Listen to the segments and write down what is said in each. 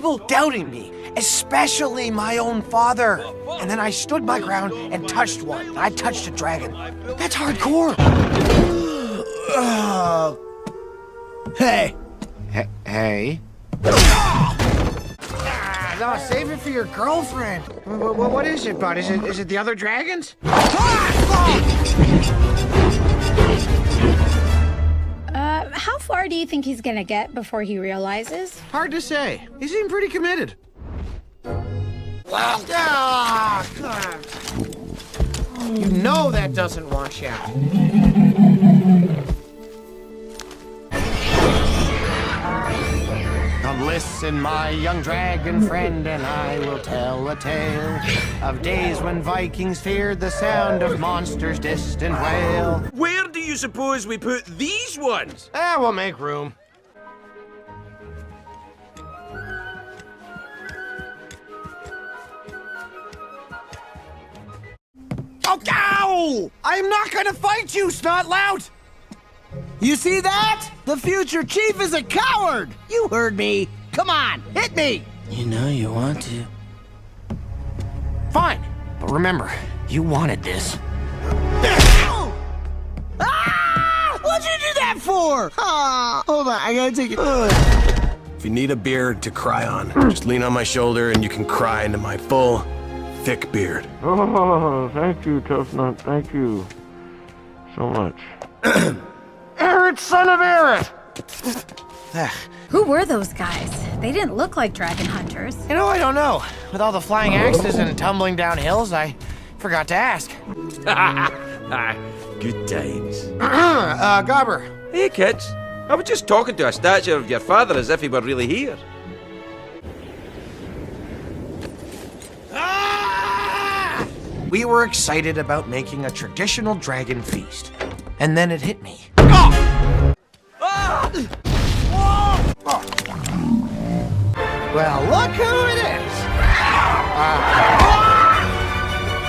people doubting me, especially my own father. And then I stood my ground and touched one. I touched a dragon. That's hardcore. Hey. Hey. No, save it for your girlfriend. What is it, bud? Is it the other dragons? How far do you think he's gonna get before he realizes? Hard to say. He seemed pretty committed. You know that doesn't wash out. Come listen, my young dragon friend, and I will tell a tale of days when Vikings feared the sound of monsters' distant wail. Where do you suppose we put these ones? We'll make room. Oh, ow! I'm not gonna fight you, Snotlout! You see that? The future chief is a coward! You heard me! Come on, hit me! You know you want to. Fine, but remember, you wanted this. Ah! What'd you do that for? Ah, hold on, I gotta take it. If you need a beard to cry on, just lean on my shoulder and you can cry into my full, thick beard. Oh, thank you, Tough Nut. Thank you so much. Arid, son of Arid! Who were those guys? They didn't look like dragon hunters. You know, I don't know. With all the flying axes and tumbling down hills, I forgot to ask. Good times. Gobber. Hey, kids. I was just talking to a statue of your father as if he were really here. We were excited about making a traditional dragon feast. And then it hit me. Well, look who it is!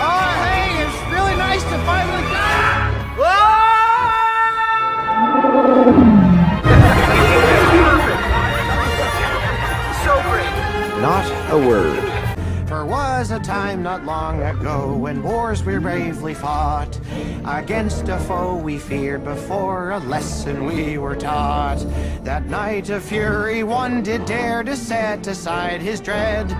Oh, hey, it's really nice to finally So great. Not a word. For was a time not long ago when wars we bravely fought against a foe we feared before a lesson we were taught. That night of fury one did dare to set aside his dread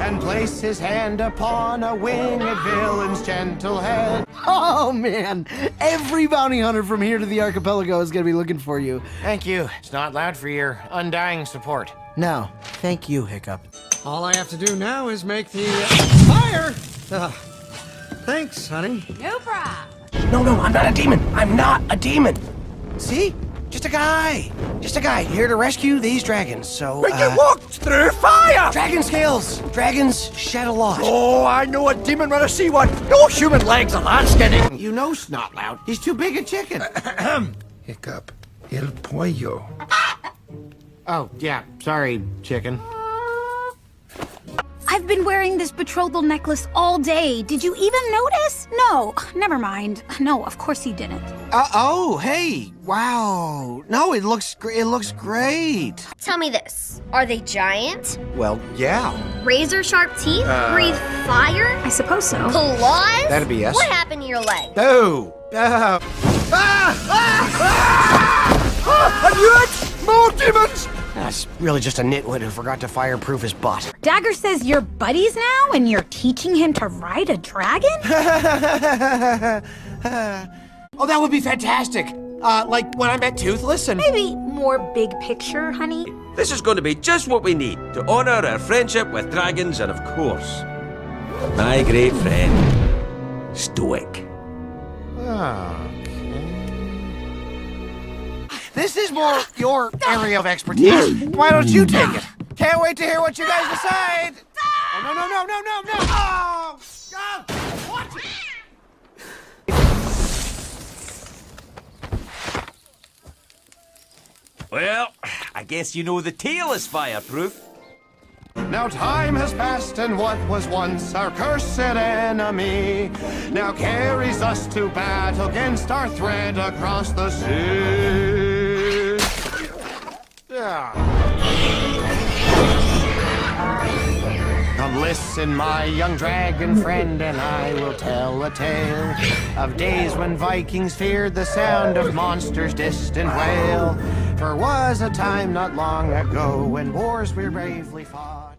and place his hand upon a winged villain's gentle head. Oh man, every bounty hunter from here to the archipelago is gonna be looking for you. Thank you. It's not loud for your undying support. No, thank you, Hiccup. All I have to do now is make the fire. Thanks, honey. No problem. No, I'm not a demon. I'm not a demon. See? Just a guy. Just a guy here to rescue these dragons, so, But you walked through fire! Dragon scales. Dragons shed a lot. Oh, I know a demon when I see one. No human legs are that skinny. You know Snotlout. He's too big a chicken. Hiccup, el pollo. Oh, yeah. Sorry, chicken. I've been wearing this betrothal necklace all day. Did you even notice? No, never mind. No, of course you didn't. Oh, hey. Wow. No, it looks great. Tell me this. Are they giant? Well, yeah. Razor sharp teeth? Breathe fire? I suppose so. Claws? That'd be yes. What happened to your leg? Oh. I knew it! More demons! That's really just a nitwit who forgot to fireproof his butt. Dagger says you're buddies now and you're teaching him to ride a dragon? Oh, that would be fantastic. Like when I met Toothless and... Maybe more big picture, honey. This is going to be just what we need to honor our friendship with dragons and, of course, my great friend, Stoic. This is more your area of expertise. Why don't you take it? Can't wait to hear what you guys decide. Oh, no. Oh, what? Well, I guess you know the tail is fireproof. Now time has passed and what was once our cursed enemy now carries us to battle against our threat across the sea. Listen, my young dragon friend, and I will tell a tale of days when Vikings feared the sound of monsters' distant wail. For was a time not long ago when wars we bravely fought.